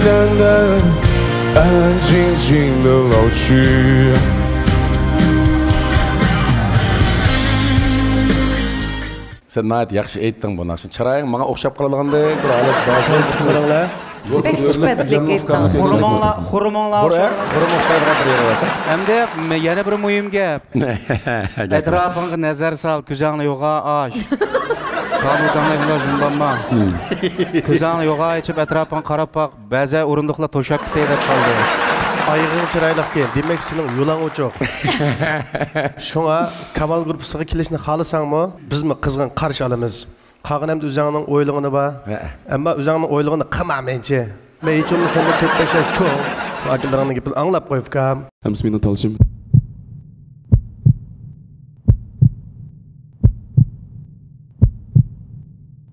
淡淡安安静静的老去。Sen nayet yaxşı ettin bunu. Çırayın bana okşap kalağındek bir alet başlayıp kırılırlar. Xurumonlar. Hem de yana bir mühim gap. Etrafına nazar sal, gözünü yoğa aç. Kanundan evler jumbanma. Gözünü yoğa açıp etrafına qarab baq, bazı orunduqlar toşap biteydi qaldı. Ayığın çıraylık gel. Demek senin yulan uçuk. Şuna Kamal grupsuga kelishni xalısanmı? Biz mi qızgın qarşı alamiz? Qağın hem de üzerinin oyluğunu ba. Ama üzerinin oyluğunu qıma mençe. Men hiç olmasa sende 4-5 yaş çok. Şu akıllarını gepini anlap qoyup kam. Hemsi meni talışım.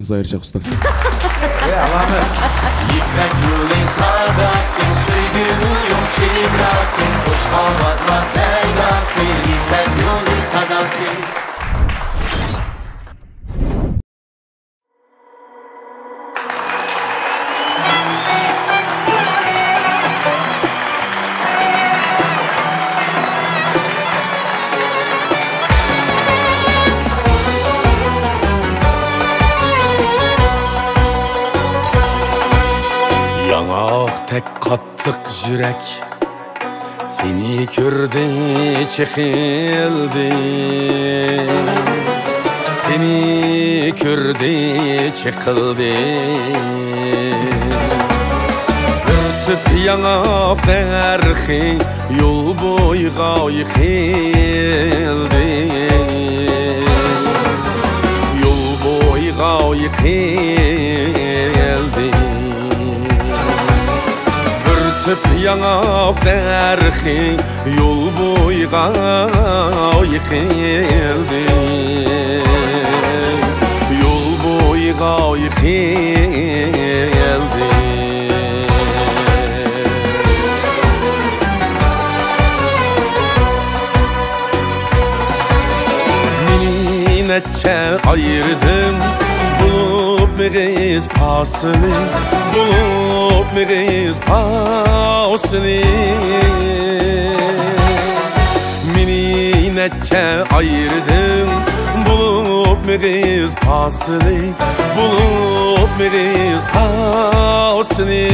Zahir Şah Ustası. Allah'ım. Yıkmak yolun sağdasın, söygünü yok çivrasın, hoş havazlar seydasın, yıkmak yolun sağdasın. Tek qattiq yürek seni gördü çekildi. Seni gördü çekildi. Örtüp yana berxi yol boyga yıkıldı. Yol boyga yıkıldı. Örtüp yana berxi yol boyga yıkıldı. Yol boyga yıkıldı. Meni neçe ayırdın bulup meğiz pasını, bulup meğiz pasını. Meni neçe ayırdın bulup meğiz pasını, bulup meğiz pasını.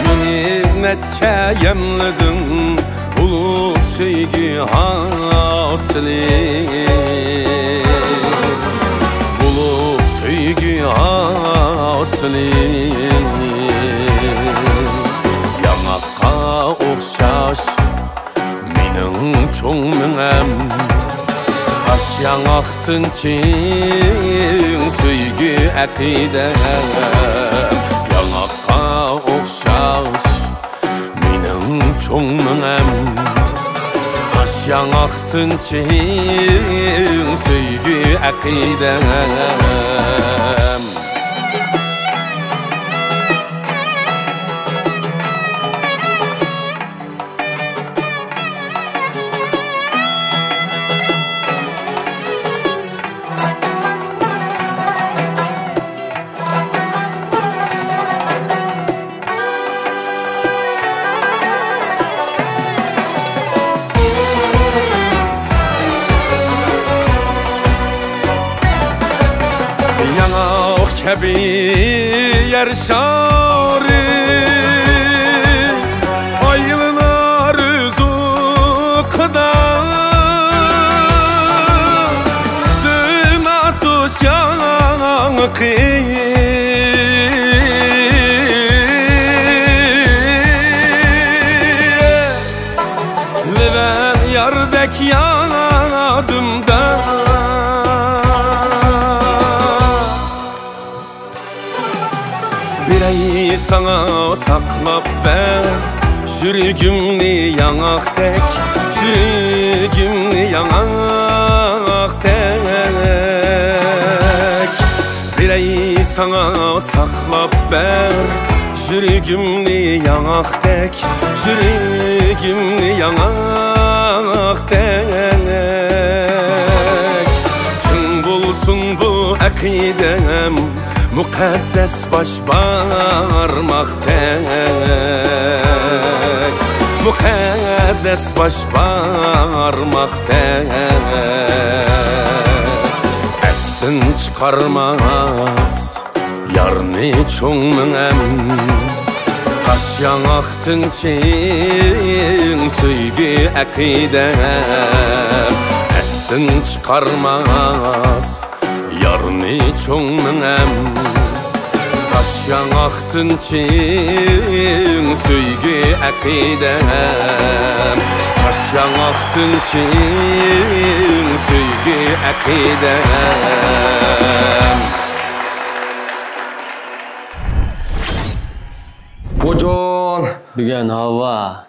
Meni neçe yemledin bulup sevgi hasını, bulup sevgi hasını. Yanakka okşaş menin çoğ menem, taş yanaktın çin sevgi akidem. Yanakka okşaş menin çoğ menem, taş yanaktın çin sevgi akidem. Kebi yer şarı aylınar rızıkda, üstüne tuş yankı. Ve ben yardek yanadımda Birey sana saklap ben sürgümni yanak tek, sürgümni yanak tek. Birey sana saklap ben sürgümni yanak tek, sürgümni yanak tek. Çın bulsun bu akidem, Mukaddes baş barmaktek Mukaddes baş barmaktek Estin çıkarmaz Yarni çoğminem Taş yanaqtın çin Söygü akidem Estin çıkarmaz Yarni çoğminem Taş yanaqtın çin Söygü akidem Taş yanaqtın çin Söygü akidem Bojon, Bugun hava.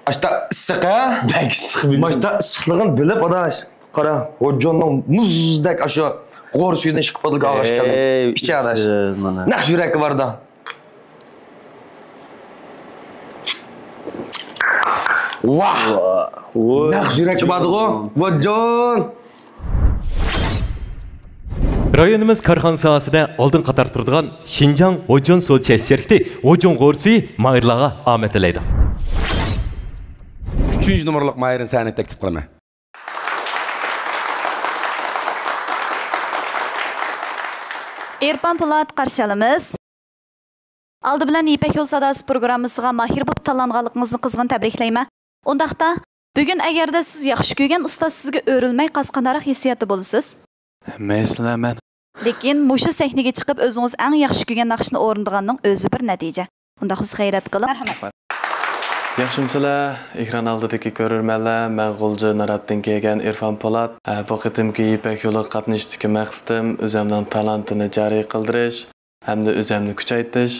Ashta issiq ha? Bak issiq. Mashta issiqligini bilib adash. Qara, Bojonning muzdek ashu g'o'r suyidan chiqib qolgan og'ash keldi. Ichi adash. Naq yuragi borda. Vah! Naq yuragi bordi-ku. Bojon. Rayonimiz karxana sahasida oldin qator turadigan Xinjiang Ojon suv chekish şirkati Ojon g'o'r suyi mayirlarga omad tilaydi. 3 numaralık mayirin sahne teklif qilma. Erpan Polat qarshi olamiz. Aldı bilan İpek Yol Sadası programmasiga mahir bo'lib tanlanganligingizni qizg'in tabriklayman. Undaqda bugun agarda siz yaxshi ko'rgan ustoz sizga o'rilmay qasqanaroq hissiyatda bo'lasiz. Meslemen. Lekin mushu sahnaga chiqib o'zingiz eng yaxshi ko'rgan naqshni o'rindiganning o'zi bir natija. Unda siz g'ayrat qilib. Marhamat. Yaxshimsizlar, ekran oldidagi ko'rurmanlar, men G'ulji Naratdan kelgan Erfan Polat. Bu qitimki İpek yo'li qatnashishdagi maqsadim o'zimning talantini joriy qildirish hamda o'zimni kuchaytirish.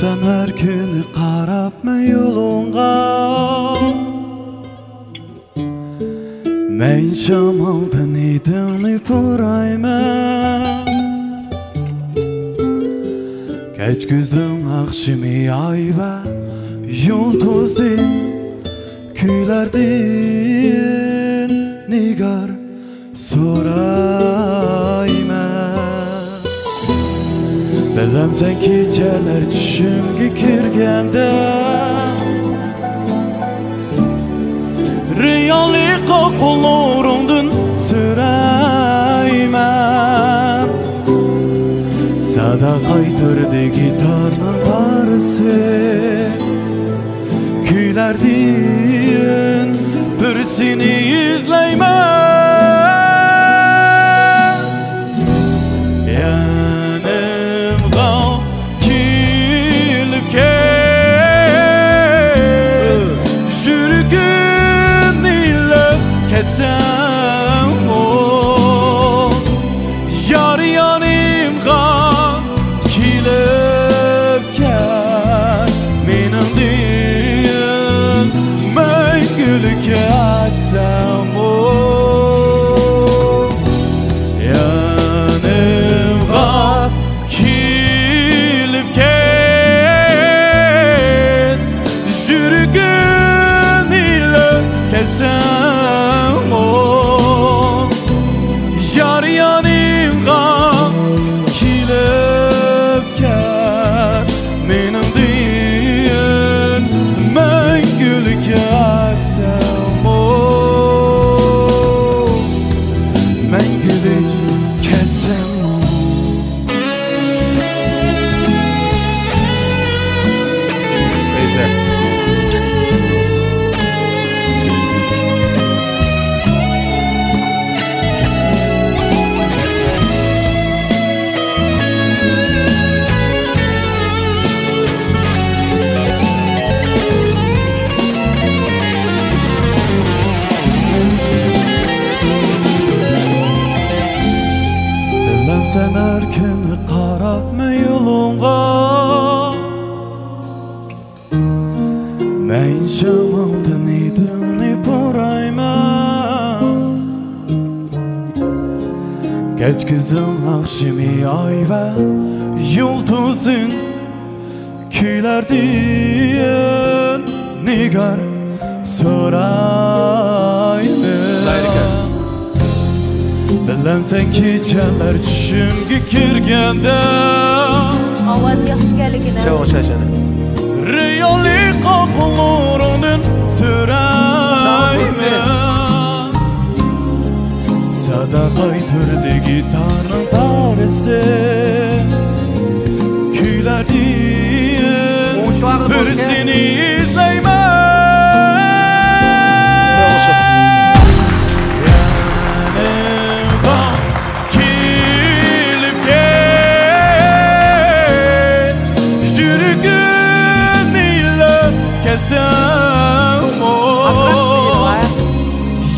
Sen her gün qarabma yolunğa Men şamaldan idini burayman Geç güzün akşimi ay ve yulduzdin Küylerdin nigar sorayman Bilem sen geceler düşümge kirgende Riyalika kollarımdın süreymen Sada kaytırdı gitarın barısı Küylerdin birisini izleymen Kesem o yar yanımga kilipken Menin din meygülke açsam o Yanımga kilipken Jürgün ile kesem Yar yanımga kile Düşerken qarapma yolunğa Men şamaldan idini borayman Geçkizim akşimi ay ve yıldızın Küler diyen nigar sorayman Bilen sen geceler düşümge kirgende Ovoz yaxshi ekanligini. Sen o'xshashini. Riyoli qoqulurunun sürayman Sadaqay türde gitarın tarisi Küler diyen birisini izleymen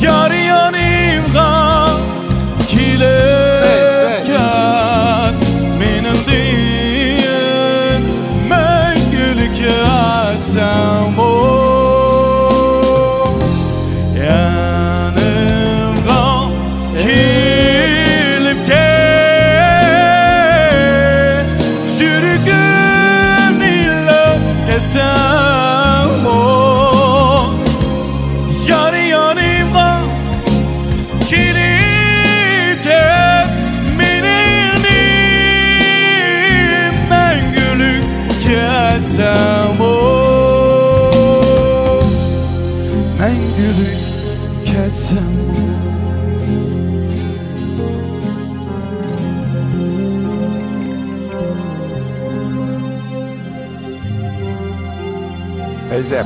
Yar yanımda kilerken Menin diyen mengülük yatsam o Yanımda kilipken Sürgün ile kesem o Yar yanımda kilipken Meninim mengülük ketsem o Mengülük ketsem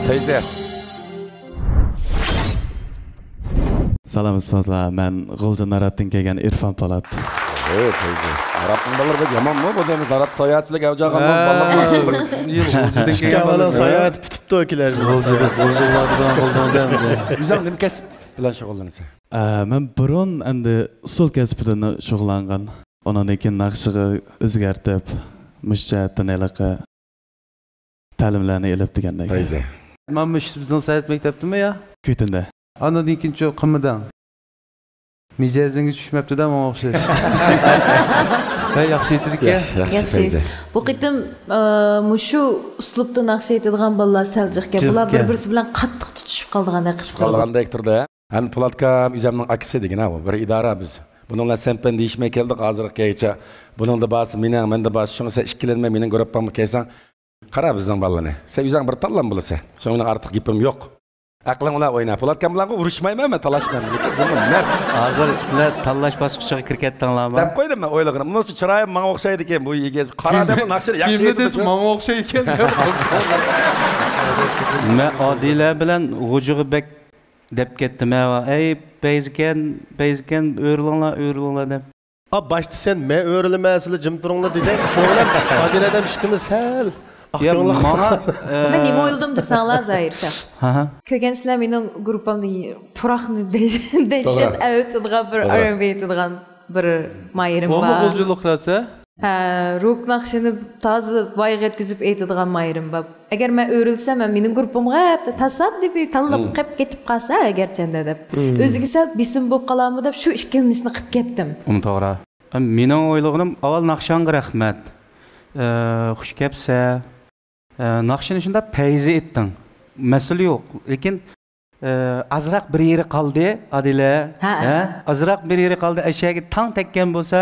Feyze. Salam ustozlar, men G'ulji Naratdan kelgan Irfon Polat. Feyze. Arapın balar bir yaman mı? Bu demi Narat sayahatçılık avcağın ballar bir Çıkamadan sayahat tutup ökiler. Güzel değil mi kesip bilen şoğullanırsa? Men burun endi usul kasb bilan shug'ullangan. Ondan keyin naqshiga o'zgartib, mushjatdan elaqa ta'limlarni elib degandek. Feyze. Men bizning sayt maktabdimi ya? Kuytunda. Andan ikkinchi qimidan. Mijazingiz tushmabdi-da, menga o'xshash. Ha, yaxshi aytdik-ku. Yaxshi. Bu qitim mushu uslubda naqsh aytadigan bolalar saljiqga. Bular bir-birisi bilan qattiq tutishib qoldigandek qilib turdi. Qolgandek turdi. Hani Polatkam üzemning akisi degan ha bu. Bir idora biz. Bununla sempen deyishmay keldik hozirgacha. Buning da basi mening, menda basi shuni sen ikkilanmay mening ko'rapmanmi kelsan. Qara bizning ballani. Sen üzeng bir tanlan bo'lsa. Shunga ortiq gapim yo'q. Aqling ular o'ynab. Polatkam bilan urushmayman, men talashmayman. Lekin buni mer. Hozir sizlar tanlash bosqichiga kirib ketdinglarmi? Deb qo'ydim men o'ylaganim. Bunisi chiroyim menga o'xshaydi ekan bu yigit. Qara deb naqshini yaxshi aytdi. Menga o'xshaydi ekan. Men Odila bilan G'ujug'bek deb ketdim. Ey Bezgen o'rlanglar deb. Ha başta sen men o'rlamasizlar jim turinglar deding. Sho'g'lan Adiladan ishkimiz sal. Ya mana Men nima o'yladim desanglar Zahircha. Ha. Ko'rgansizlar mening gruppamda puraqni dehshat aytadigan bir R&B aytadigan bir mayerim bor. Nima bo'ljiliklarsa? Ha, rock naqshini toza voyga yetkazib aytadigan mayerim bor. Agar men o'rilsam, mening gruppamga tasaddifiy tanlab qilib ketib qolsa, agarchanda deb. O'ziga sal bisim bo'lib qolarmi deb shu ikkilanishni qilib ketdim. To'g'ri. Mening o'ylaganim avval naqshanga rahmat. Xush kelibsa. Naqshini shunda payzi etding. Masala yo'q. Lekin azroq bir yeri qoldi, Adila. Azroq bir yeri qoldi. Ashaga tang tekkan bo'lsa,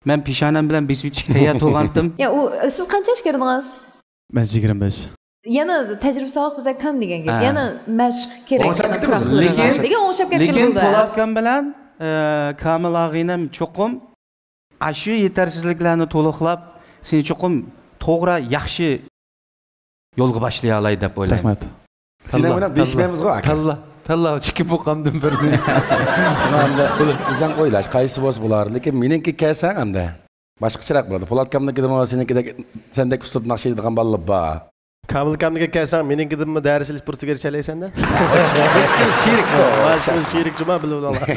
men peshonam bilan besvichik tayyor to'g'andim. Ya u siz qancha yoshga kirdingiz? Men 25. Yana tajriba savoq biza kam degan gap. Yana mashq kerak. Lekin o'xshab ketgan bo'ldi. Lekin bo'ldi. Polatkan bilan Kamil og'inam cho'qim shu yetarsizliklarni to'liqlab, seni cho'qim to'g'ri yaxshi yo'lga boshlay olay deb o'ylayman. Rahmat. Seni bilan deyishmaymiz-ku aka. Talla chiqib bo'lgandim birni. Shuni hamda bizdan o'ylash qaysi bo'lsa bo'lar, lekin meningki kelsan hamda boshqacharoq bo'ladi. Polatkamniki demo senikida sendek uslub naqshlaydigan bolalar bor. Kamil kamniga kelsan meningidimi darslik burtiga chalaysan-da? Şirik cuma bilib olar.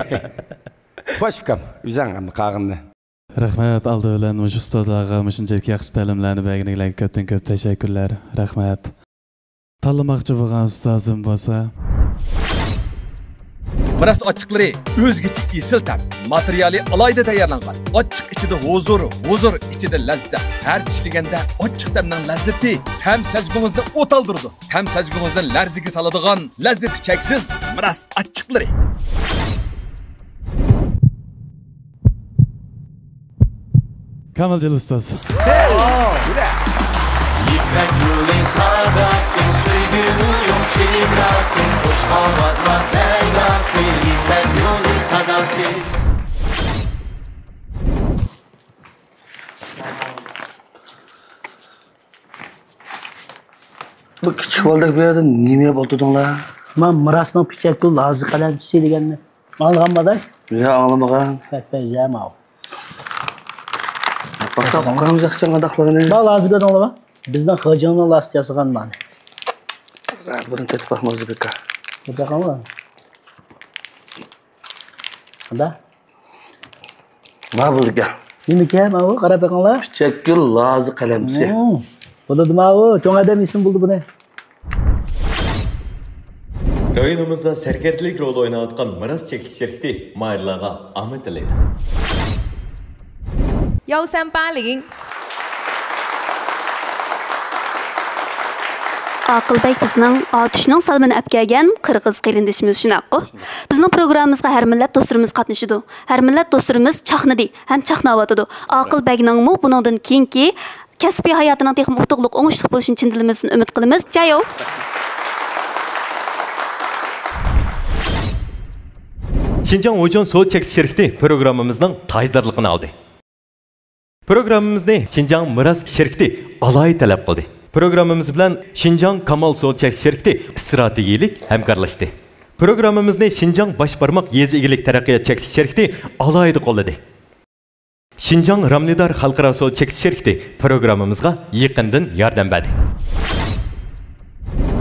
Xo'sh kam, üzang hamda qag'inni. Rahmat aldı bilan mush ustozlarga shunchalik yaxshi ta'limlarni berganinglarga ko'pdan ko'p tashakkurlar. Rahmat. Tanlamoqchi bo'lgan ustozim bo'lsa Miras ochiqlari o'zgacha esil tam, materiali alayda tayyorlangan. Ochiq ichida huzur ichida lazzat. Har tishlaganda ochiq tamning lazzati ham sajgungizni o'taldirdi. Ham sajgungizni larziga soladigan lazzati cheksiz miras ochiqlari. Kamiljon ustoz. İpek yolu sadasın, söygünün yok çivrasın, hoş havazlar sevdasın, İpek yolu sadasın. Bu küçük baldak bir yerden neye boldudun la? Ben Miras'ın küçük yolu hazır kalemcisi degenini. Anlagan mı da? Ya anlamagan. Fetbezem av. Baksa koyamız aksan adaklarını. Bal hazır kadın ola. Bizden hıcının last yasıgan bana. Zaten bunun tetip bakmazdı bir kar. Bir bakalım mı? Da? Ne bulduk ya? Yemek o kara bakanlar. Küçük yol lazı kalemcisi. Buldum o. Çok adam isim buldu bunu. Rayonumuzda serkertlik rol oynayotgan Miras çekiliş şirketi mayırlarga ahmet dileydi. Yo sen paling. Aqilbek bizning otishning salmini olib kelgan qirg'iz qilindishimiz shunaqa. Bizning programmamizga har millat do'stlarimiz qatnashadi. Har millat do'stlarimiz chaqnadi, ham chaqnayotdi. Aqilbekning mu buningdan keyingi kasbiy hayotining texnik utuqliq o'ngishli bo'lishini chin dilimizdan umid qilamiz. Jayo. Şinjan Ojon Soğut Çekiliş Şirketi programımızın tajdorligini aldı. Programımızda Şinjan Miras Şirketi alayı talep qildi. Programımız bilan Şinjan Kamal Soğut Çekiliş Şirketi stratejilik hamkorlashdi. Programımızda Şinjan Başparmak Yezi İgilik Taraqqiyot Çekiliş Şirketi alayı qo'lladi. Şinjan Ramnidar Xalqaro Soğut Çekiliş Şirketi programımızga yaqindan yordam berdi.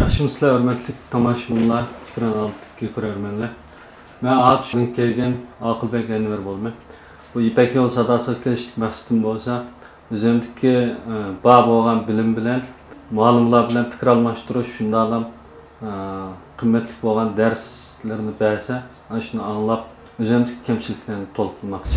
Yaxshimisilar, hurmatli tomoshabinlar, ekran ko'rarmanlar. Men Aqshdan kelgan Aqilbek Anvar bo'lman. Bu İpek yol sadasi kelishlik maqsadim bo'lsa, o'zimdagi bor bo'lgan bilim bilan, ma'lumotlar bilan fikr almashtirish, shunday ham qimmatli bo'lgan darslarni bersa, ana shuni anglab, o'zimdagi kamchiliklarni to'lqinmoqchi.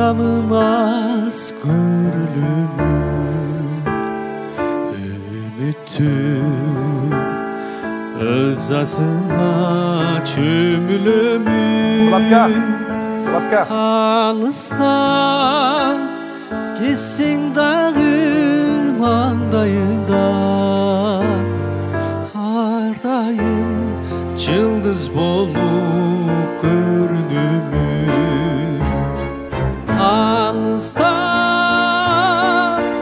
Çıdamımaz görülümün ümittün ızasına çömülümün Alısna gitsin dağım andayından Hardayım çıldız bolup görünümün Alısna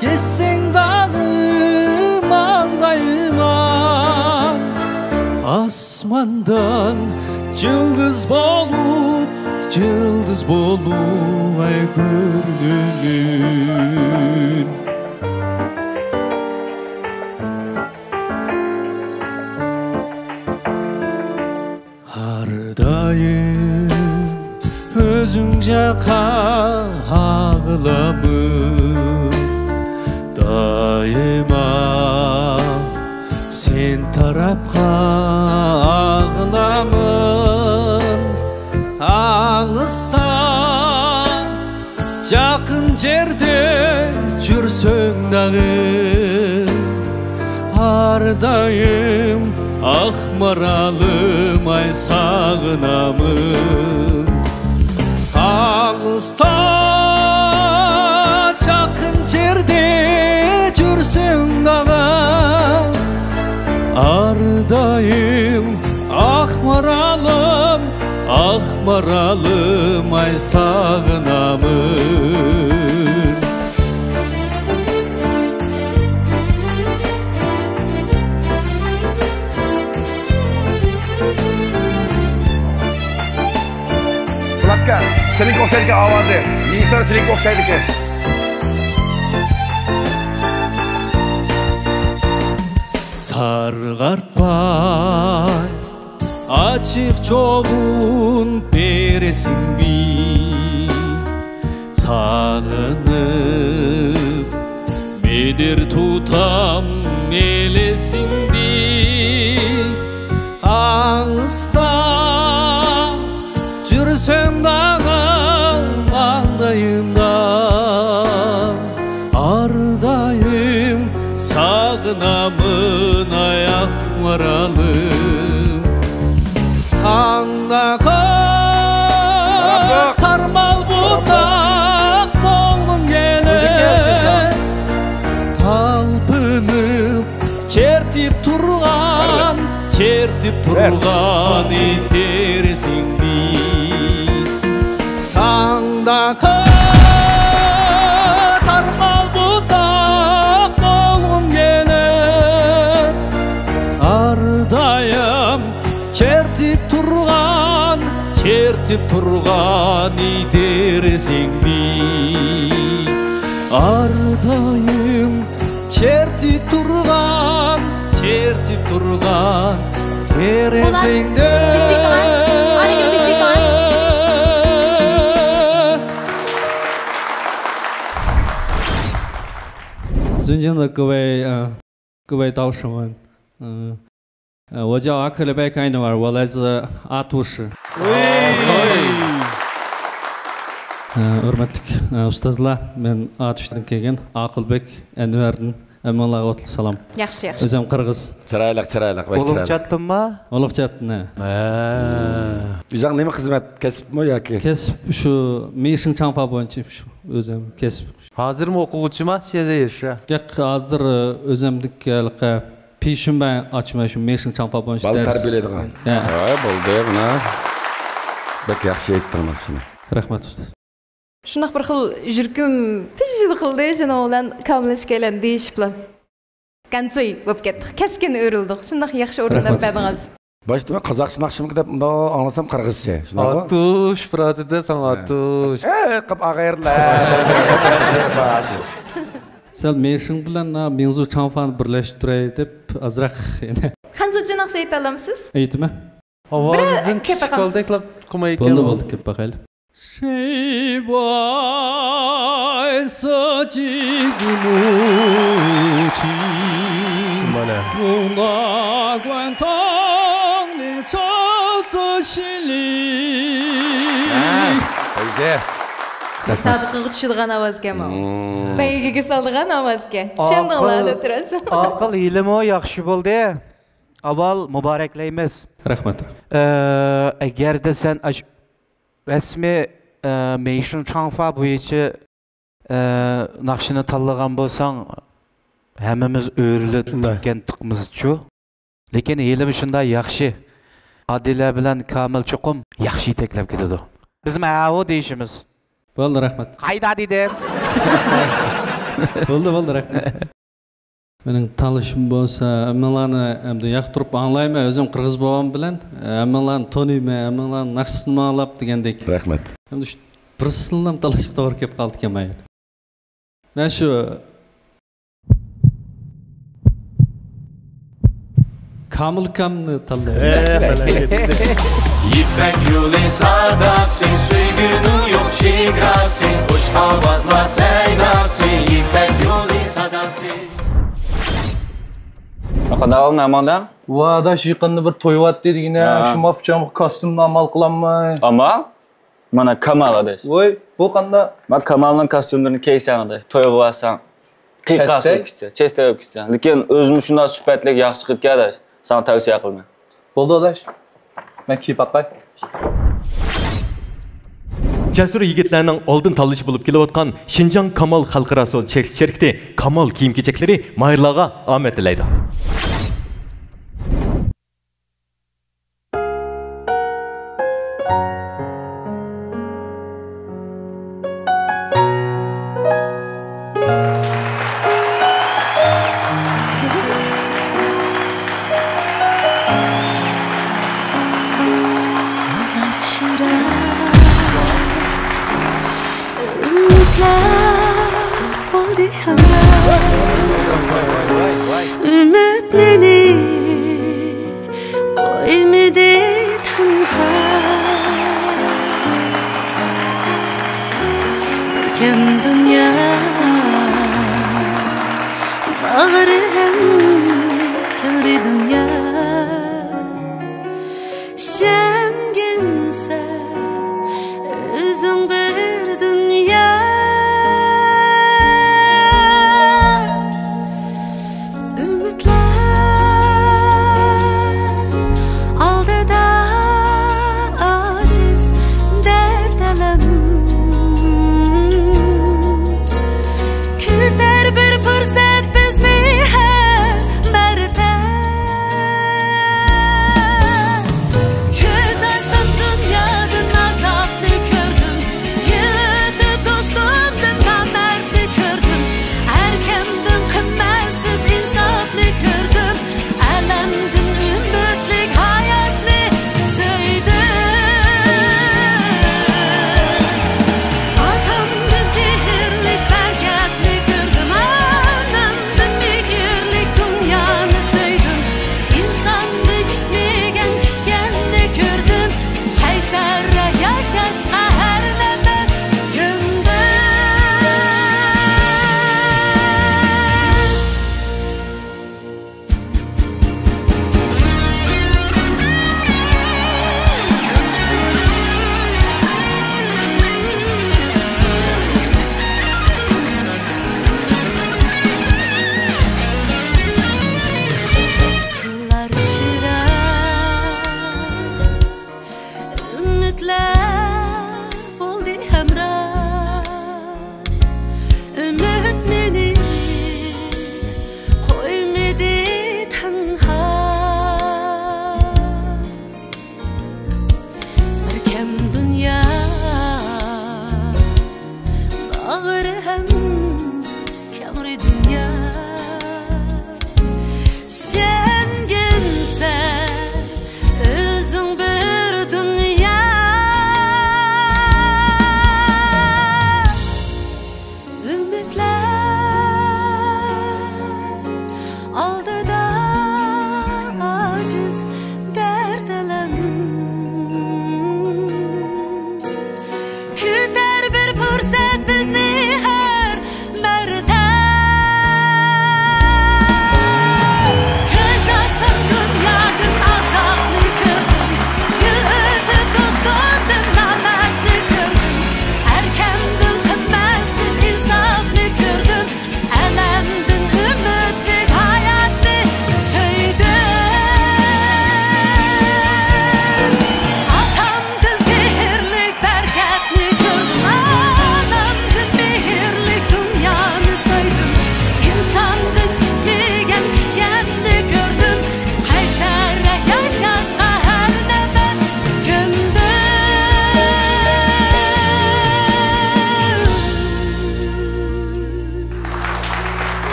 gitsin dağım andayından Asmandan Cıldız bolu ay görünümün Hardayım özünce ağlamın Daima sen tarafqa ağlamın Alıstan жақын жерде жүрсең дағы Ардайым ақ маралым ай сағынамын Алыста жақын жерде жүрсең дағы Ардайым ақ маралым ақ maralım ay sağınamın. Polatka, senin konserike avazı. Nisan çelik okşaydı ki. Sargarpay açık çoğun peresin mi? Sağınıp medir tutam melesindi. Ağızda Cürsem dağı mandayımdan ardayım sağınamın ayak maralım. Andağı karmal budak bolğum gelir. Talpınıp çertip turgan itersin mi? Tağdağı tarmal budak bolğum gelir. Ardayım çertip turgan itersin mi? Ardayım çertip turgan teresinde.尊敬的各位道士们，我叫阿克里拜开努尔，我来自阿都市。Hürmetlik ustazlar, ben Atuş'tan kelgen Akılbek Enver'den Emmallaha otlu salam. Yaxşı, yaxşı. Özüm Qırğız. Çıraylık. Oluq çattın mı? Oluq çattın, ha. Üzəng neymi xizmet kesip mi ya ki? Kesip şu meşin çanfa boyunca şu özüm kesip. Hazır mı okuğucu mu? Şeyde yaşa. Yok hazır özümdük peşin ben açma şu meşin çanfa boyunca ders. Bal terbiyeledi kan. Boldu buna. Bek yaxşı ettin aslında. Rahmat usta. Şundaq bir xil жүркім тижді қылды, жана олан камылыш келен дейшіпла. Концой болып кеттік, кәскен өрілдік. Шundaq яқшы орындап бәдіңіз. Başta ben Kazakçı nakşımı gidip anlasam Kırgızca. Atuş, pratide sana atuş. Qıp ağayırlar. Sel meşin bilen menzu çanfan birleştirey dep azraq yani. Xansucu naqşı ayta alamsız? Aytma. Avazdan kichik qoldi eklab qilmay ekan. Bo'ldi kep baqayli. Şeyvay saçigumuçi Mana Nuna guantang ni çası şili Haydi. Sabıqı tushirgan ovozga ma. Bayigiga soldigan ovozga. Tushundinglar turasiz. Aql ilmi o yaxshi bo'ldi. Avval muboraklaymiz. Rahmat. Agarda sen rasmiy meşin çanfa bo'yicha naqshini tanlagan bo'lsang, hammamiz o'rilib ketganmiz-ku. Lekin ilm shunday yaxshi. Adila bilan Kamil Chuqum yaxshi yetaklab ketadi. Biz ma'vo deyishimiz. Bo'ldi, rahmat. Qayda dedim. Bo'ldi, rahmat. Mening tanishim bo'lsa, hammalarni endi yoqtirib anglayman, o'zim qirg'iz bobom bilan hammalarni taniyman, hammalarni naqsini anglab degandek. Rahmat. Endi shu bir sillam talashib to'g'ri kelib qoldi ekan men. Men shu Kamil Kam'ni tanlayman. İpek yolu sadasın, suygunun yok şigrasın, hoş havazla seydasın, İpek yolu sadasın. Qanday namanda? Vada yaqinda bir to'y vatdi degina, shu mafcham kostyumni amal qilaman. Amal? Mana Kamal adash. Voy, bu qanday? Men Kamalning kostyumlarini kiysan adash, to'y qilasan. Qiqasi kitsa, chesta olib kitsan. Lekin o'zim shunday suhbatlik yaxshi qilib adash. Sana tavsiya qilman. Bo'ldi adash. Men kiyib boqay. Cesur yigitlerinin oldun tanlışı bulup kelayotgan Şinjan Kamal Xalqaro Sol Çerkti Kamal kiyim-kechekleri mayırlarga omad tilaydi. Ümit meni koymedi tanha Berkem dünya Bağırı hem kari dünya Şengin sen özün bir dünya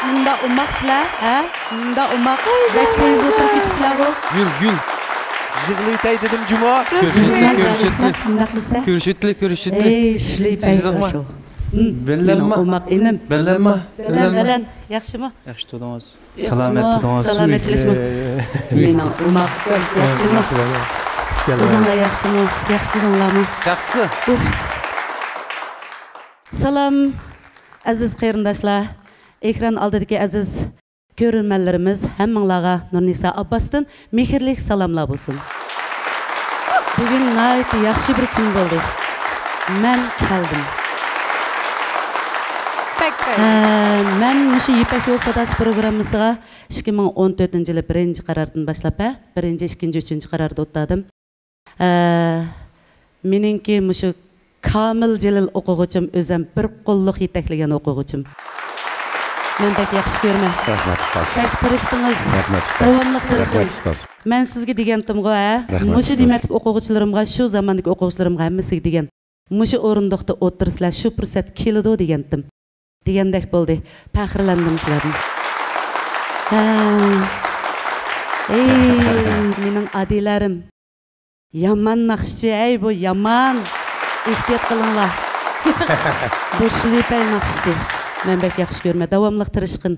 Bunda umaksızlar, ha? Bunda umak. Bek boyunuz oturup gitmişler bu. Gül. Jig'litay dedim Cuma. Көрüşütlü. Ey, şlipay koşu. Bellenma. Umak inim. Bellenma. Belen. Yaxşı mı? Yaxşı tudunuz. Salametlik mi? Menin umak yaxşı mı? Kızınla yaxşı mı? Yaxşı tudunlar mı? Yaxşı. Salam, aziz qarindoshlar. Ekran oldidagi aziz ko'rurmanlarimiz hammanglarga Nurnisa Abbosdan mehrli salomlar bo'lsin. Bugun nihoyatda yaxshi bir kun bo'ldi. Men keldim. Men shu Ipak yo'l sadasi programmasiga 2014-yili 1-qarordan boshlab, 1-chi, 2-chi, 3-chi qarorda o'tdim. Meningki shu Kamil Jalil o'quvchim o'zim bir qo'lliq yetaklagan o'quvchim. Men bek yaxshi ko'raman. Rahmat ustoz. Bek tirişdingiz. Rahmat ustoz. Davomli tirishing. Rahmat ustoz. Men sizga degandim-ku, Rahmat Mushu ustoz. demaklik o'quvchilarimga, shu zamondagi o'quvchilarimga hammasiga degan. Mushu o'rindiqda o'tirsizlar, shu fursat keladi degandim. Degandek bo'ldi. Faxrlandim sizlardan. Mening adilarim. Yaman naqshchi, bu yaman. Ehtiyot qilinglar. Bu Shilipay naqshchi. Men bek yaxshi ko'rma, davomli tirishqin.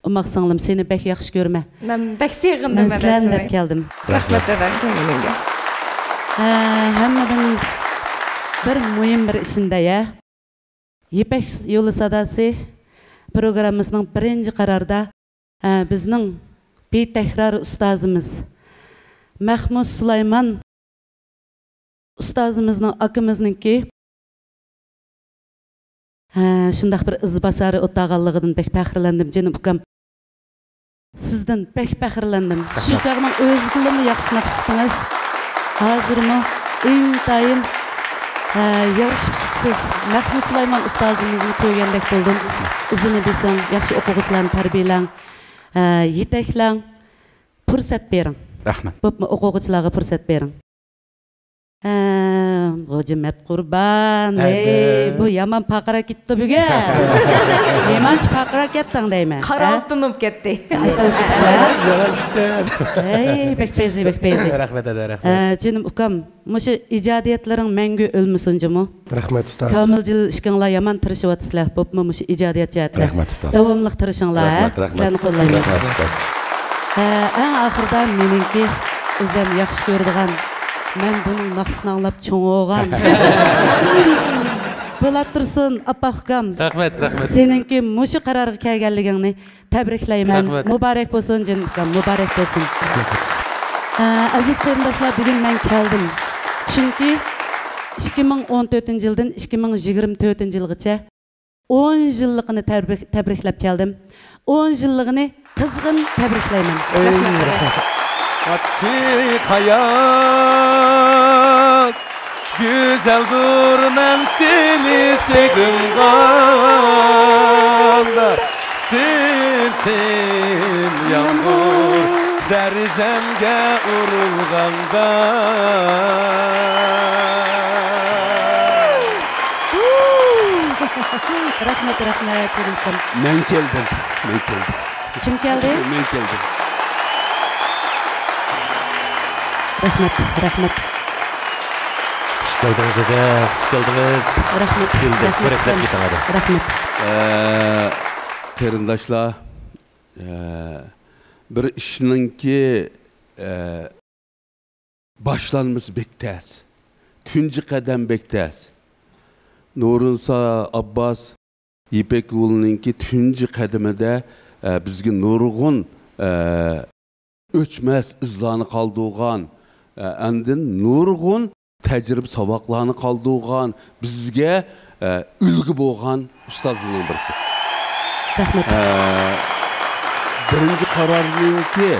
Umaq singlim, seni bek yaxshi ko'rma. Men bek sevgindim. Men sizlarni deb keldim. Rahmat dadam ko'nglinga. Hammadan bir muhim bir ishinde ya. Yipek Yolu Sadası programımızın birinci qararda bizning betekrar ustozimiz Mahmud Sulayman ustozimizning akimizningki shundaq bir izbasari o'tag'anligidan bek faxrlandim jinim ukam. Sizdan bek faxrlandim. Shu chog'ning o'zidinmi yaxshi naqshdingiz. Hozirmi intayin yarışmışsınız. Mahmud Sulayman ustozimizni ko'rgandek bo'ldim. Izini bilsang, yaxshi o'quvchilarni tarbiylang, yetaklang, fursat bering. Rahmat. Bo'pmi, o'quvchilarga fursat bering. Hojimat Qurban, bu yaman paqira ketdi bugun. Nemanchi paqira ketding deyman. Qaraltinib ketdi. Bekpezi. Rahmat eda, rahmat. Jinim ukam, mushu ijodiyatlaring mangu o'lmasinjimi? Rahmat ustoz. Komilji ishinglar yaman tirishyapsizlar. Bo'pmi, mushu ijodiyat jihatda. Rahmat ustoz. Davomli tirishinglar. Sizlarni qo'llayman. Rahmat ustoz. Eng oxirida meningki o'zim yaxshi ko'radigan, men buning naqsini anglab cho'ng'o'g'an. Bo'lat tursin, apaqam. Rahmat. Seninki mushu qarorga kelganligingni tabriklayman. Muborak bo'lsin, jinim, muborak bo'lsin. Aziz qarindoshlar, bugun men keldim. Chunki 2014-yildan 2024-yilgacha 10 yilligini tabriklab keldim. 10 yilligini qizg'in tabriklayman. Açık hayat güzeldir, men seni sevgimda. Sen yağmur derizemge urulganda. Rahmat. Men keldim. Kim keldi? Men keldim. Rahmat. Geldiniz ede, geldiniz. Rahmat. Börekler git hadi. Rahmat. Qarindoshlar, bir ishninki boshlanmasi bektas. Tunji qadam bektas. Nurunsa Abbas Yipek yo'lininki tunji qadamida bizga nurg'un o'chmas izlarni qoldirgan, andin nurg'un tajriba saboqlarni qoldirgan, bizga ulgu bo'lgan ustozlarning birisi. Rahmat. Birinchi qarorninki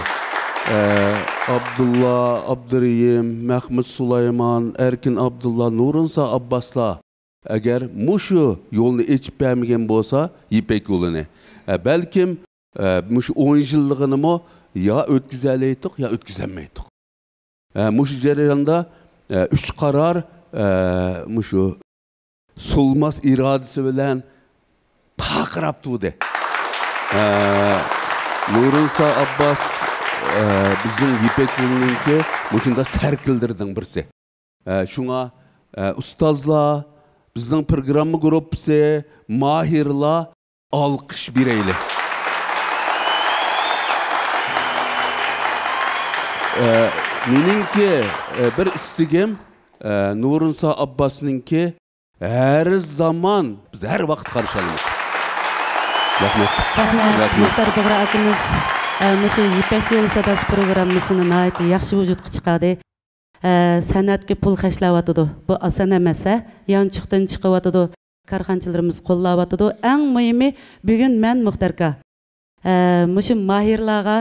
Abdulla, Abdurayim, Mahmud Sulayman, Erkin Abdulla, Nurunsa Abbaslar agar mushu yo'lni echib bermagan bo'lsa, Yipek yo'lini, balkim mushu 10 yilligini ya o'tkazalaydik, ya o'tkazolmaydik. Mushu jarayonda 3 qaror mushu so'lmas irodasi bilan paqirab turdi. Nurunsa Abbas bizning Yipek yo'lininki mushunda sarkildirdining birisi. Shunga ustozlar, bizning programma gruppasi, mahirlar olqish beraylik. Meningki bir istigim Nurunsa Abbasninki her zaman biz her vaqt qarshi olamiz. Rahmat. Muxtar Bog'ra akamiz mushu Yipek Yo'li Sadasi programmasini nihoyatda yaxshi vujudga chiqadi. San'atga pul xarjlayotidi. Bu oson emas, yanchiqdan chiqyotidi. Korxonchilarimiz qo'llayotidi. Eng muhimi bugun men Muxtarka mushu mahirlarga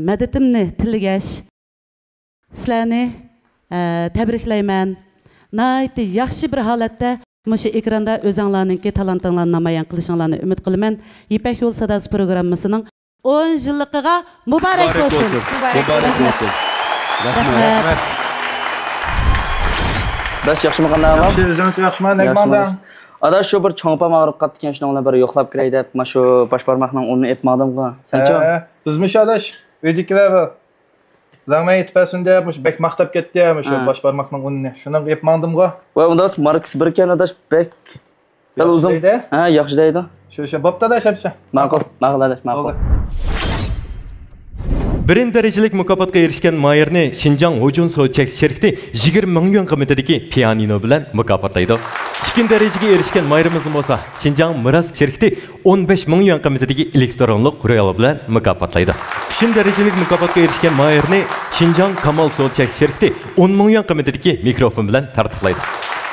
madatimni tilgash sizlarni tabriklayman. Nihoyatda yaxshi bir holatda Muşu ekranda özüңlarninki talantınglarni namoyon qilishinglarni umid qilaman. İpek Yol Sadası programmasının 10 yıllıqıga mübarek olsun. Mübarek olsun. Rahmet. Baş yaxshimi qanday alam? Yaxshi, o'zingchi yaxshimi? Nagmandan. Adaş şu bir çoğunpa mağrib qatdı ekan, shundan bir yo'qlab kiray deb, mana shu bosh barmoqning o'rnini epmadim-ku. Senchi? Bizmish adash, uydagilar Langma yetpasin deb, mush bek maqtab ketdi, mush bosh barmoqning o'rnini. Shuni epmadim-ku. Voy, unda Marks bir ekan adash bek. Bel uzun. Ha, yaxshi deydi. Shu bo'pti adash, hepsi. Ma'qul, ma'qul adash, ma'qul. Birinci derecelik mukofotga erişken Mayerni Şinjan Hocun Soğuçek şirketi 20 milyon kıymetideki pianino bilen mukofotlaydı. İkinci dereceye erişken Mayer'imizin olsa Şinjan Miras şirketi 15 milyon kıymetideki elektronluk kuryalı bilen mukofotlaydı. Üçüncü derecelik mukofotga erişken Mayerni Şinjan Kamal Soğuçek şirketi 10 milyon kıymetideki mikrofon bilen tartıqlaydı.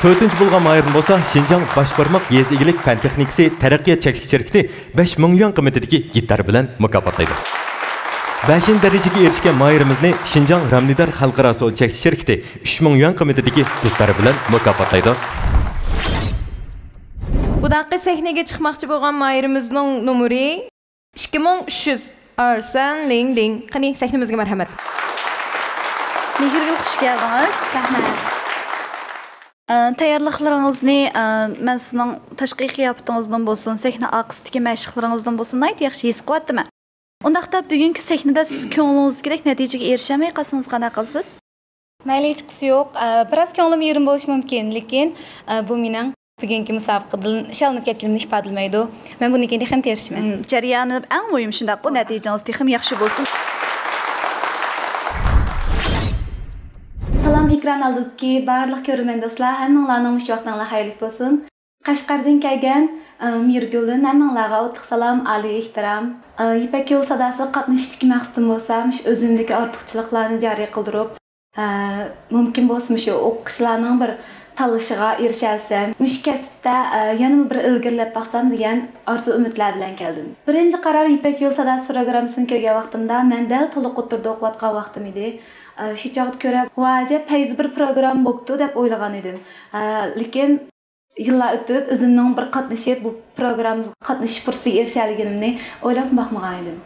Dördüncü bulgan Mayer'in olsa Şinjan Başparmak Yezigilik Fen Tekniksi Terakkiyat Çeklik şirketi 5 milyon kıymetideki gitar bilen mukofotlaydı. 5. derecege erişken Mayer'imizni Şinjan Ramnidar Halkara Soğuçek şirketi 3 milyon kıymetideki tutları bilen mukofotlaydı. Bu dakika sahneye çıkmakçı bolgan Mayer'imizning numeri 2300. Arsen Ling Ling. Qani sahnemizga marhamat. Mehirgul xush geldiniz. Rahmat. Tayyorliqlaringizni men sizning tashqi qiyofatingizdan bo'lsin, sahna aqsidagi mashqlaringizdan bo'lsin, ayt yaxshi his qilyapman. Undaqda bugungi sahnada siz ko'nglingizdagidek natijaga erishamay qolsangiz qanday qilasiz? Mayli hech qisi yo'q. Biroz ko'nglim yerim bo'lishi mumkin, lekin bu mening bugungi musobaqadan shalinib ketganimni ifodalamaydi. Men buniki ham terishman. Jarayoni eng muhim shundaq, bu natijangiz ham yaxshi bo'lsin. Salam ekran oldidagi barliq ko'ruvchi do'stlar, hammanglarning shu vaqtinglar xayrli bo'lsin. Qashqardan kelgan Mirguldan hammanglarga o'tliq salom, oliy ehtirom. İpek Yol Sadası qatnashishdagi maqsadim bo'lsa, o'zimdagi ortiqchiliklarni joriy qildirib, mumkin bo'lsa shu o'quvchilarning bir talashiga erishalsam, mush kasbda yana bir ilgirlab baqsam degan orzu umidlar bilan keldim. Birinchi qaror İpek Yol Sadası programmasini ko'rgan vaqtimda menda to'liq o'tirib o'qiyotgan vaqtim edi. Shu chog'da ko'rib, "Voy, fayz bir program bo'pti" deb o'ylagan edim. Lekin yıllar o'tib o'zimning bir qatnashib bu programga qatnashish fursatiga erishganligimni o'ylab boqmagan edim.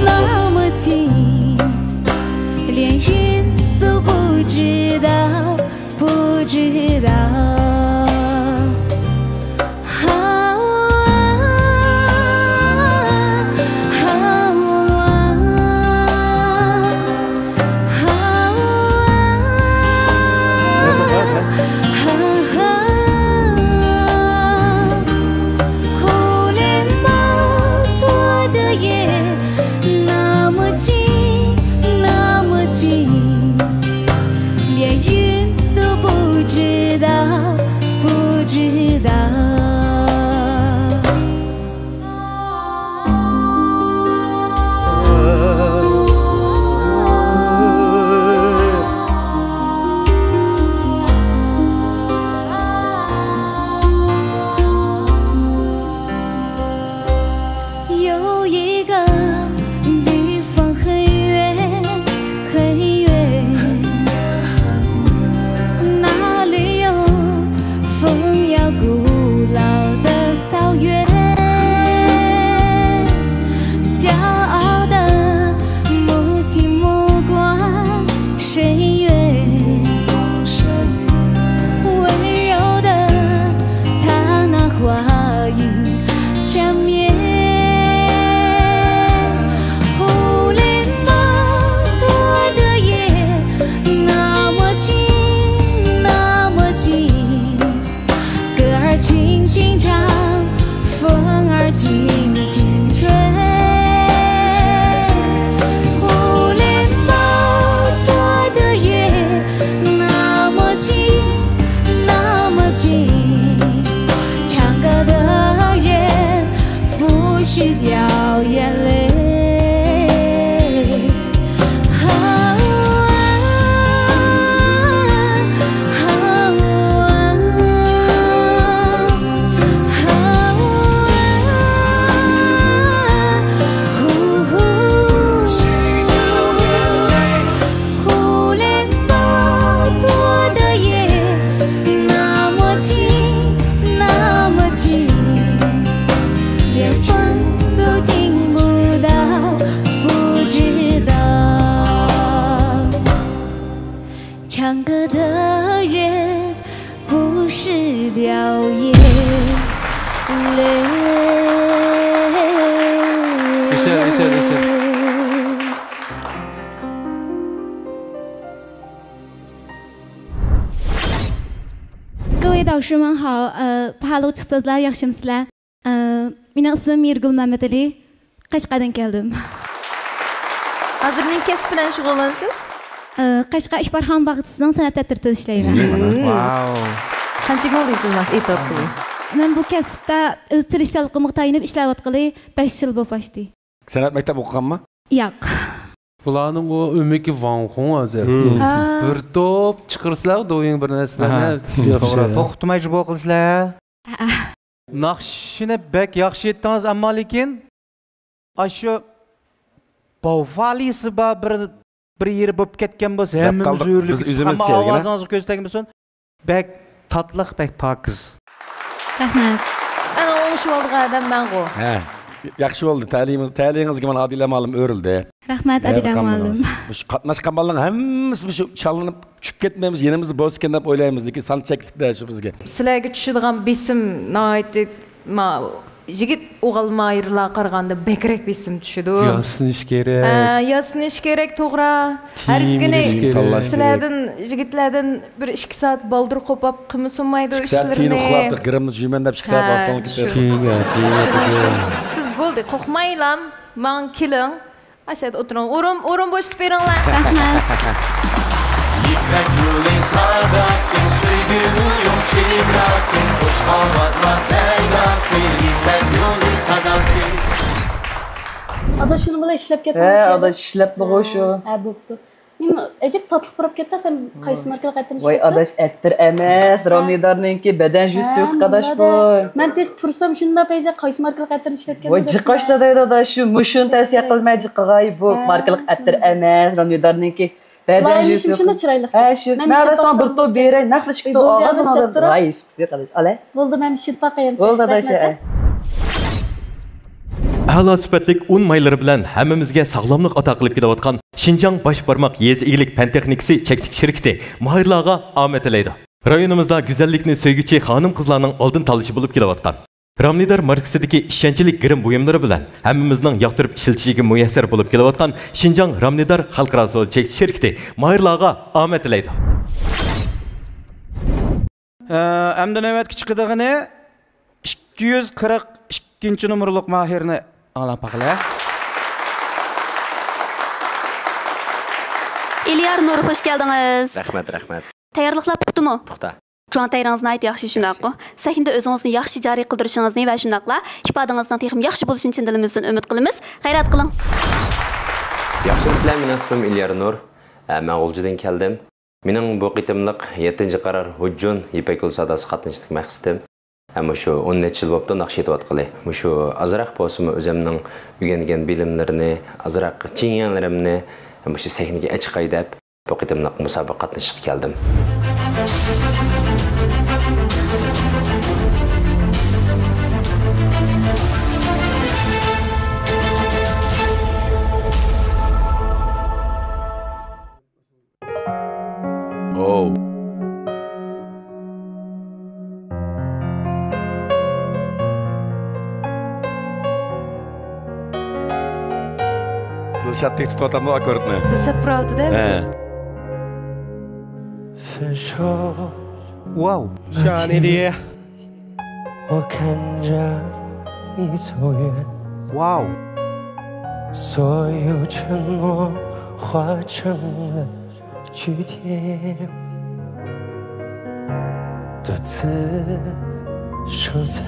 Love 唱歌的人不是掉眼泪。各位导师们好，pahalı ustazlar, yaxshimsizlar? Mening ismim Mirgul Mamadali. Qashqardan keldim. Hozir kasb bilan shug'ullanasiz? Qashqa Ishbarxon Bag'disining san'at teatrida ishlayman. Qancha yil bo'ldingiz e'tirof qiling? Men bu kasbda o'z tirishchiligimga tayinib ishlayotgani 5 yil bo'ldi. San'at maktabi o'qiganmi? Yo'q. Bularning o ömeki vanxon azar. Bir top chiqirsalar do'ying bir narsalarni to'xtamay javob qilsizlar. Naqshini bek yaxshi aytdingiz, ammo lekin ashu bavvalisi bir yeri bo'lib ketgan bo'lsa, hammamiz o'rlik, hamma ovozingizga ko'z tegmasin. Bek tatliq, bek pokiz. Rahmat. Ana o'sha oldiga men go. Ha. Yaxshi bo'ldi. Ta'limingizga mana Adila muallim o'rildi. Rahmat Adila muallim. Shu qatnashgan bolalarning hammasi shu chalinib tushib ketmaymiz, yenimizda bo'lsin deb o'ylaymiz, lekin son cheklikda shu bizga. Sizlarga tushadigan besim noiti yigit o'g'ilmayirlar qaraganda bekrak besim tushadi. Yasinish kerak. Yasinish kerak, to'g'ri. Har kuni sizlardan yigitlardan bir 2 soat baldur qopab qilmasunmaydi ishlarni. Keyin uxlab girimni juyman deb 2 soat vaqtdan ketadi. Siz bo'ldi, qo'rqmaylar, men keling. Asad o'tiring, o'rin bo'shatib beringlar. Rahmat. İpek yolu sadası, söygünün yok çiğrası, hoş havazla seydası, İpek yolu sadası. Ada şunu bile işlep ketmez. Ada işlepli qo'shu. Ha, bo'pti. Men ajib tatliq bo'lib ketdi, sen qaysi markaga qaytirish Voy, adash ettir emas, Romnidarninki beden jus yo'q qadash bu. Men tek fursam shunda payza qaysi markaga qaytirish ketgan. Voy, jiqashda deydi adash, sşu mushun tavsiya qilmay jiqag'ay bu markalik ettir emas, Romnidarninki. Beden jus yo'q. Shunda chiroyli. Ha, shu. Men adasan bir to beray, naqlish kito olgan. Voy, ishqisi qadash. Ala. Bo'ldi, men shirpa qo'yam. Bo'ldi adash. A'lo sifatlik un maylari bilan hammamizga sog'lomlik ato qilib kelayotgan Şinjan baş barmaq yezi igilik pen texnikasi cheklik shirkati mahirlarga omad tilaydi. Rayonimizda go'zallikni so'yguchi xonim qizlarning oldin talishi bo'lib kelayotgan. Ramnidar markasidagi ishonchli girim buyumlari bilan hammamizning yoqtirib ishlatishiga muyassar bo'lib kelayotgan Şinjan Ramnidar xalqaro cheklik shirkati mahirlarga omad tilaydi. Endi navbatga chiqadig'ini 242 numurliq mahirni alab baqla. İlyar Nur, hoş geldiniz. Rahmat. Tayyorliklar puxtimi? Puxta. Jo'ng tayyoringizni ayt yaxshi shundaqmi? Sahnada o'zingizni yaxshi joriy qildirishingizni va shundaqla ifodangizning texnik yaxshi bo'lishini chin dilimizdan umid qilamiz. Xayrat qiling. Yaxshimsizlar, men ismim Ilyar Nur. Men G'uljidan keldim. Mening bu qitimliq 7-qaror Hujjun Ipak yo'l sadasi qatnashlik maqsadim. Ama şu 10 necha yil bo'libdi naqsh etayotgani. Shu azroq bo'lsa o'zimning o'rgangan bilimlarini, azroq chingyanlarimni shu sahnaga chiqay deb bu qitimliq musobaqa qatnashishga keldim. Oh. Dilshad tekst tutamdı akordni. Dilshad pravda da. Wow. shani diye. 我看着你走远 Wow. 所有承诺化成了句点，独自守在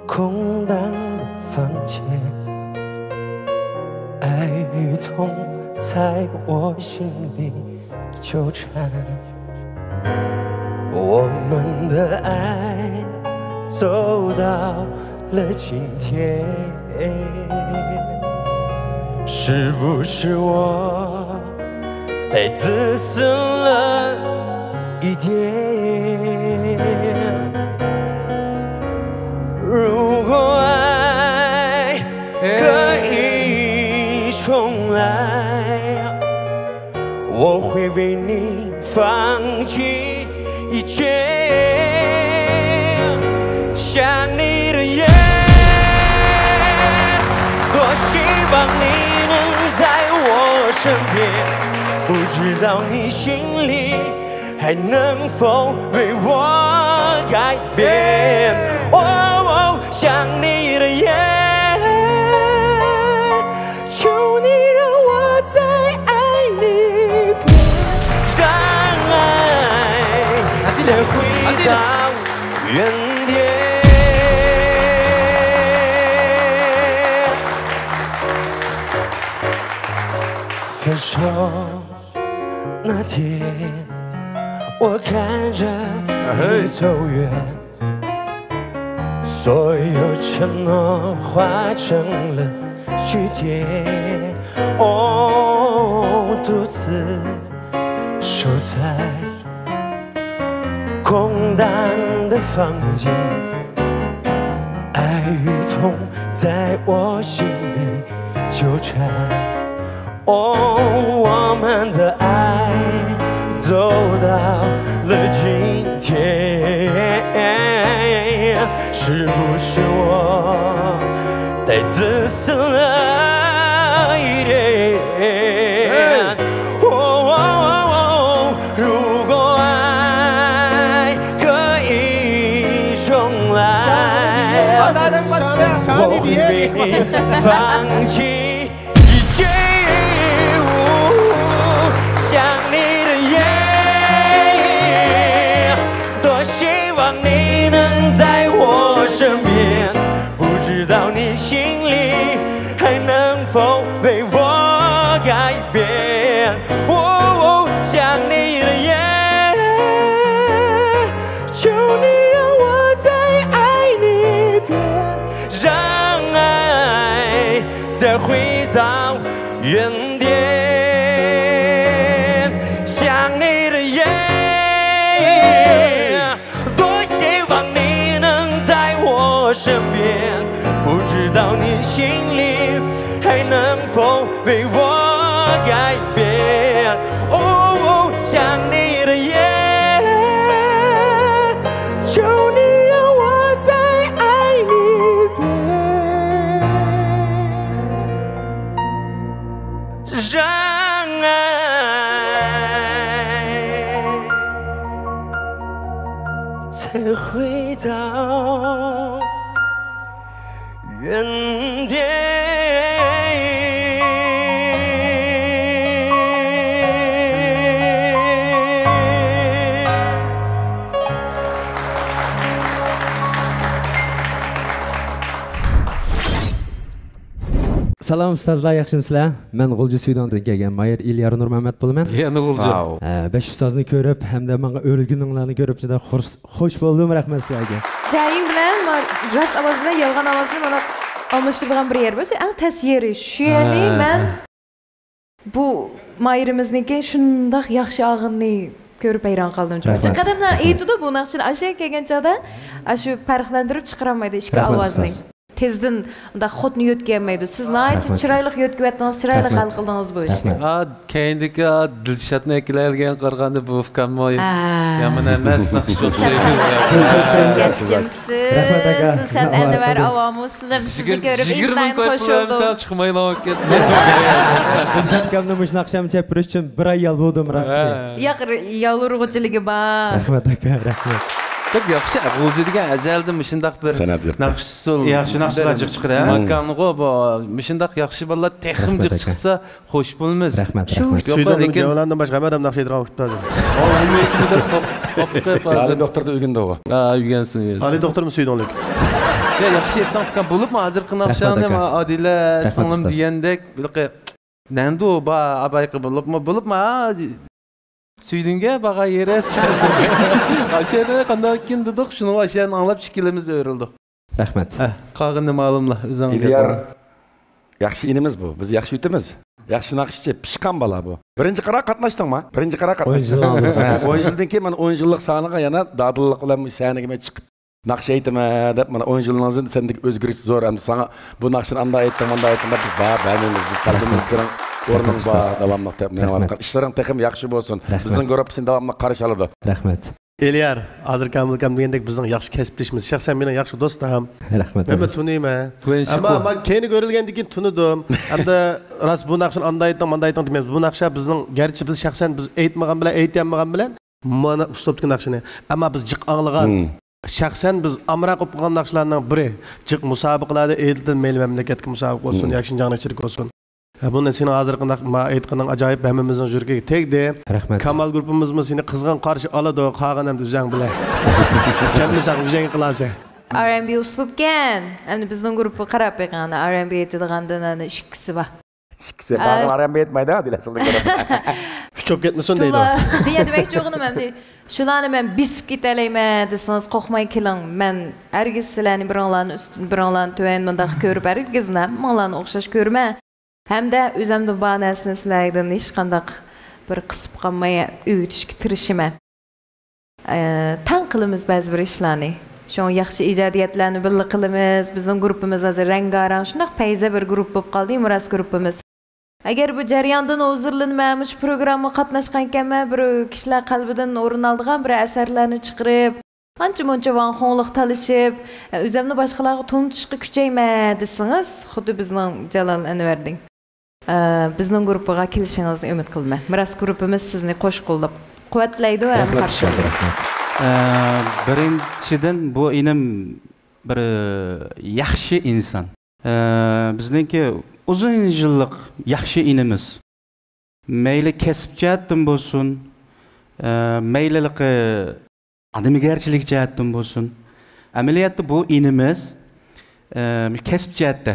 空荡的房间，爱与痛在我心里纠缠，我们的爱走到了今天，是不是我太自私了一点？如果爱可以重来，我会为你放弃一切。想你的夜，多希望你能在我身边。不知道你心里还能否为我改变？哦，想你的夜，求你让我再爱你遍，让爱再回到原点。分手那天，我看着你走远，所有承诺化成了句点。哦，独自守在空荡的房间，爱与痛在我心里纠缠。哦，我们的爱走到了今天，是不是我太自私了一点？哦，如果爱可以重来，我会为你放弃一切。想你的夜，多希望你能在我身边。不知道你心里还能否为我改变？哦，想你的夜，求你让我再爱你一遍，让爱再回到原点。想你的夜，多希望你能在我身边。不知道你心里还能否为我改变？哦，想你的夜，求你让我再爱你一遍，让再回到原点。Salam ustozlar, yaxshimisizlar? Men G'ulji Sudandan kelgan Mayer İlyar Nurmamat bo'laman. Yana G'ulji. 5 ustozni ko'rib, hamda menga o'rguninglarni ko'rib juda xush bo'ldim, rahmat sizlarga. Jaying bilan rost ovoz bilan yolg'on ovozni mana almashtirgan bir yer bo'lsa, eng ta'siri shu. Ya'ni men bu Mayerimizniki shundoq yaxshi og'inni ko'rib hayron qoldim. Chunki qadamdan aytdi bu naqshni asha kelgan chaqda shu farqlantirib chiqarolmaydi ikki ovozni. Tezden unda xotni yötkenmeydi. Siz nayt çıraylık yötkevettiniz, çıraylık hal kıldınız bu işi. Keyindeki Dilşat'ın ekilergen qarğandı bu ufkan mı? Yaman emas naqsh Dilşat Enver avamı sizler sizi görüp indayin hoş oldu. Sen çıkmayın ama ketme. Dilşat kamlamış naqsham çepiriş için bir ay yal bo'ldim rasmi. Yo'q, yalvurg'uchiligi bor. Rahmat aka, rahmat. Çok yaxshi, G'ulji degan ajalda shundaq bir naqshsul. Yaxshi naqshlar chiqdi. Makonga bu shundaq yaxshi bolalar texim chiqsa xo'sh bo'lmas. Rahmat. Suydanning javolandan boshqa hamma odam naqsh aytgan o'tdi. Ali doktor da uygunda o. Ha, uygansin. Ali doktor mu Suydanlik? Ya yaxshi aytgan bo'libmi? Hozirgi naqshani Adila singlim degandek, nandi o ba abayqi bo'libmi? Süydünge bağa yere aşağıda qanday ekan dedik, şunu aşağıdan anlap şikilimiz öğrildi. Rahmat. Qag'inni ma'lumla o'zing. İlyar yaxshi inimiz bu. Biz yaxshi yutimiz. Yaxshi naqshchi pishqan bola bu. Birinchi qara qatnashdingmi? Birinchi qara qatnashding. 10 yildan keyin mana 10 yillik saniga yana dadillik bilan saniga chiqib naqsh aytma deb mana 10 yildan so'ng sendek o'zgarish zo'r. Endi sana bu naqshni anda aytdim, anda aytdim deb biz biz qalbimiz O'rning bor, davomli qilyapman. Ishlaring texim yaxshi bo'lsin. Bizning guruh seni davomli qarshi oladi. Rahmat. Eliyar, hozir kamil degandek bizning yaxshi kasbdashimiz. Shaxsan mening yaxshi do'stim. Rahmat. Men tuniyman. Ammo men keyin ko'rilgandan keyin tunidim. Hamda rost bu naqshni anday aytdim demaymiz. Bu naqsha bizning garchi biz shaxsan biz aytmagan bilan aytmagan bilan mana uslubdagi naqshni. Ammo biz jiq anglagan. Shaxsan biz amroq qilib qo'ygan naqshlarning biri jiq musobaqalarda aytilgan mayli mamlakatga musobaqa bo'lsin, yoki Shinjongchilik bo'lsin. Bundan seni hozirgi aytganing ajoyib hammamizning yuragiga tegdi. Rahmat. Kamal guruhimiz seni qizg'in qarshi oladi, qolgan ham o'zing bilan. Kelmasan o'zing qilasan. R&B uslubgan. Endi bizning guruhga qarab beqanda R&B aytadigandan ikkisi bor. Ikkisi bor, R&B aytmaydi, dilasizlar qarab. Cho'p ketmasin deydi. Ya demoqchi o'g'lim endi shularni men bisib ketalayman desangiz qo'rqmay keling. Men hargiz sizlarni biringlarni ustun, biringlarni tuvan mundaq ko'rib hargiz menlarni o'xshash ko'rma. Hamda o'zimning bor narsani sizlardan hech qanday bir qisib qolmay o'rgatishga tirishaman. Tan qilamiz ba'zi bir ishlarni. Şu yaxshi ijodiyatlarni birga qilamiz. Bizning guruhimiz hozir rangarang, shunday payza bir guruh bo'lib qoldi, Muras guruhimiz. Agar bu jarayondan hozirlanmamış programma qatnashgan ekanman, bir kishilar qalbidan o'rin oldigan bir asarlarni chiqarib, ancha-muncha vanxonliq talishib, o'zimni boshqalarga tunutishga kuchayman desangiz, xuddi bizning Jalol Anvarding bizning guruhga kelishingizni umid qilaman. Muras guruhimiz sizni qo'shqo'llab quvvatlaydi va qarshi oladi. Birinchidan bu inim bir yaxshi inson. Bizningki uzun yillik yaxshi inimiz. Mayli kasb jihatdan bo'lsin, mayliligi adamigarchilik jihatdan bo'lsin. Amaliyotda bu inimiz kasb jihatda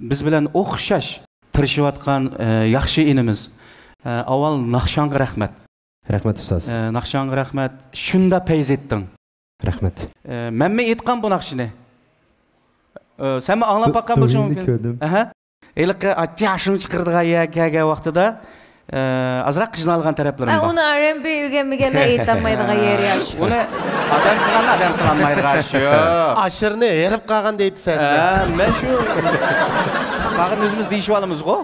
biz bilan o'xshash tirishayotgan yaxshi inimiz. Avval Naqshonga rahmat. Rahmat ustoz. Naqshonga rahmat. Shunda payz etding. Rahmat. Men aytgan bu naqshini. Sen mi anlab baqqan bo'lsang mumkin? Aha. Eliqqa achashini chiqirdigan yaga vaqtida azroq qiynalgan taraflarim bor. Uni R&B o'rganmaganda aytolmaydigan yeri yo'q. Uni odam qilganni odam qilolmaydigan shu. Ashirni yerib qolgan deydi sizlar. Men shu qag'in o'zimiz deyishib olamiz-ku.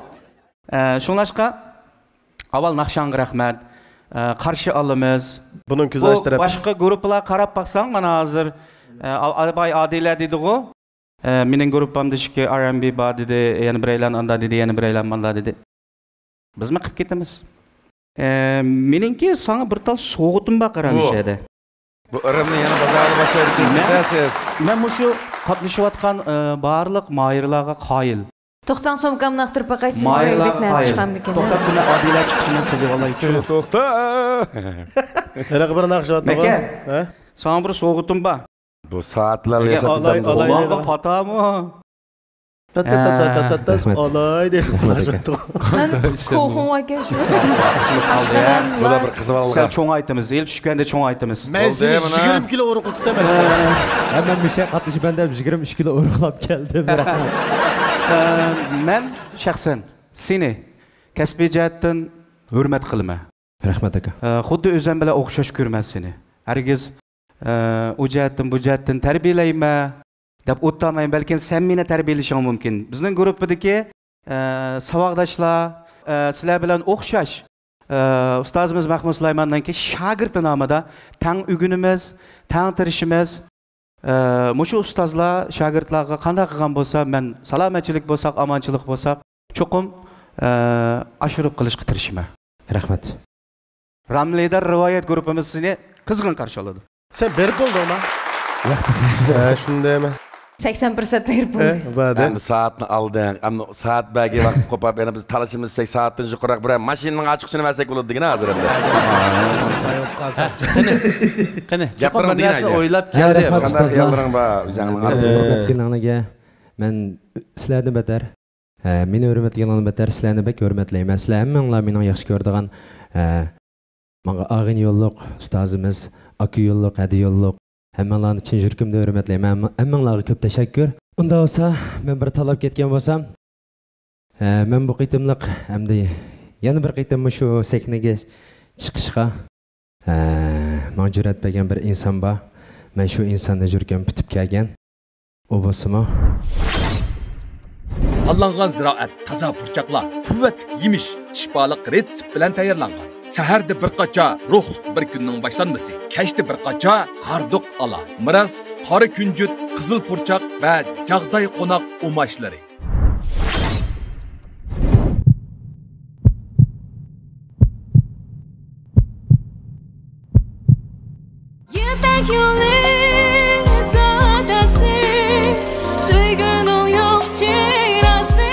Shunlashqa avval Naqshonga rahmat. Qarshi olamiz. Buning ko'zash taraf. Boshqa guruhlar qarab baqsang, mana hozir Albay Adila dedi-ku. Mening guruhimdagi R&B bor dedi, yana biraylar anda dedi, yana biraylar manda dedi. Biz mi qilib ketamiz? Meningki sana bir tal so'g'itim bor qaramishadi. Bu irimni yana bozorga boshlaysiz. Men shu qatnashayotgan barliq mayirlarga qoyil. To'xtan so'mkamni aqtirib baqaysiz. Mayirlik narsa chiqamdi ekan. To'xta, buni Adila chiqishini seli vallahi. To'xta. Hali bir naqshatdi. Ha? Sana bir so'g'itim bor. Bu saatlar yasatdan Ulanqa patami? Olay deb naqshatdi. Qo'rqim ekan shu. Bular bir qizib olgan. Sen cho'ng aytamiz, el tushganda cho'ng aytamiz. Men seni 20 kilo o'riq tutaman. Hamma misha qatnashib banda 23 kilo o'riqlab keldim. Men shaxsan seni kasbiy jihatdan hurmat qilaman. Rahmat aka. Xuddi o'zim bilan o'xshash ko'rmas seni. Hargiz u jihatdan bu jihatdan tarbiyalayman deb o'tolmayman, balkim sen meni tarbiyalashing mumkin. Bizning guruhdagi saboqdoshlar sizlar bilan o'xshash ustozimiz Mahmud Sulaymondan keyin shogird nomida tang ugunimiz, tang tirishimiz, mushu ustozlar shogirdlarga qanday qilgan bo'lsa, men salomatchilik bo'lsak, omonchilik bo'lsak, cho'qim ashurib qilishga tirishaman. Rahmat. Ramlida rivoyat guruhimiz sizni qizg'in qarshi oladi. Sen berib bo'ldingmi? Shundaymi? 80% berib bo'ldi. Endi soatni alding. Ammo soat bagi vaqt qo'pab, yana biz talashimiz soatdan yuqoriroq bir mashinaning ochiqchini versak bo'ladi-gina hozir endi. Qani, gapiring narsa o'ylab keldi. Qanday xiyollarning bor o'zingning? Men sizlardan betar, meni hurmatlaganlardan betar sizlarni bek hurmatlayman. Sizlar hammanglar meni yaxshi ko'radigan menga ag'in yo'lliq ustozimiz, aki yo'lliq, hadi yo'lliq. Hammanglarni chin yuragimdan hurmatlayman. Hammanglarga ko'p tashakkur. Unda bo'lsa, men bir talab ketgan bo'lsam, men bu qitimliq hamda yana bir qitim shu sahnaga chiqishga men jur'at bergan bir inson bor. Men shu insonni yuragim bitib kelgan. U bo'lsa-mu Tanlanğan ziraat taza purchaqlar, quvvatli yemish, shifoliq retsept bilan tayyorlangan. Saharda bir qacha ruhli bir kunning boshlanmasi, kechda bir qacha harduq ala, miras, qora kunjut, qizil purchaq va jag'day qo'noq umashlari. Yipek yolu sadası, söygünün yok çirası.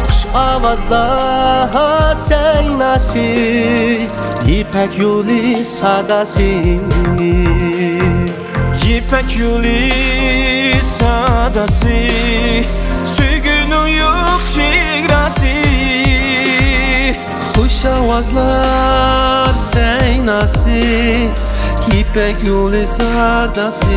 Kuş avazlar seynası, ipek yolu sadası. İpek yolu sadası, söygünün yok çirası. Kuş avazlar seynası, ipek yolu sadası.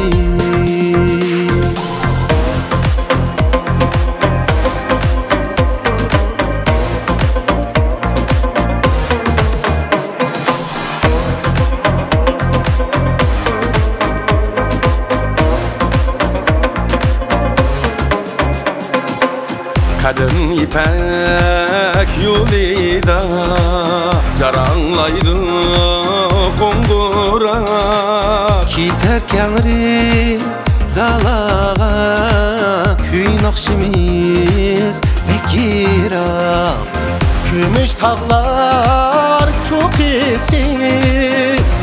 Kadın ipek yolida jaranglaydı kongura. Giderkenleri dalağa, köy nakşimiz bekira. Gümüş tağlar çok iyisi,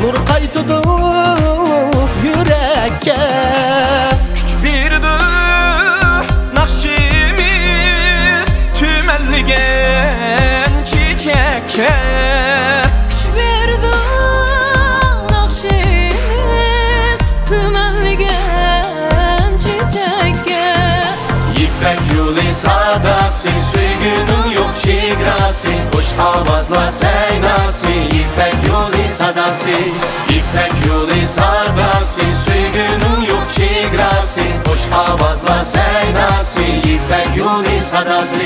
nur kaytıdı yürekke. Küç birdi nakşimiz tümelligen çiçekke. Kuş verdi nakşimiz tümelligen çiçekke. İpek yolu sadası, söygünün yok çigrası. Hoş avazla seynası, ipek yolu sadası. İpek yolu sadası, söygünün yok çigrası. Hoş avazla seynası, ipek yolu sadası.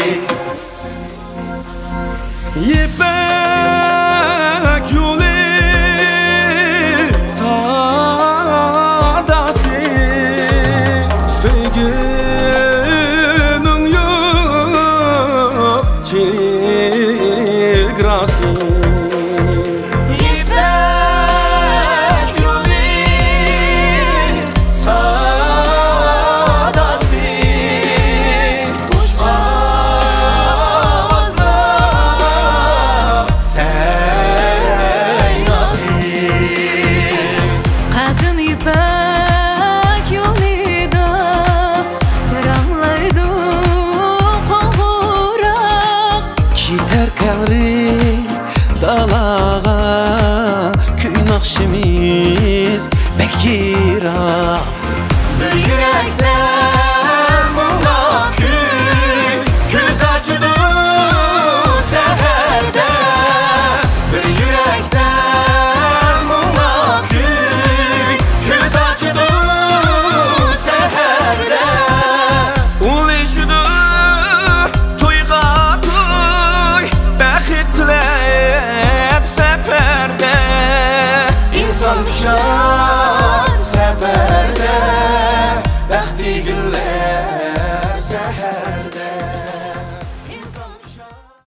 İpek yolu sadası, söygünün yok çigrası. İpek yolu sadası, kuş avazla seynası. Kadın ipek yolida jaranglaydı qo'ng'uroq. Giderkenleri dalağa, köy nakşimiz bekira.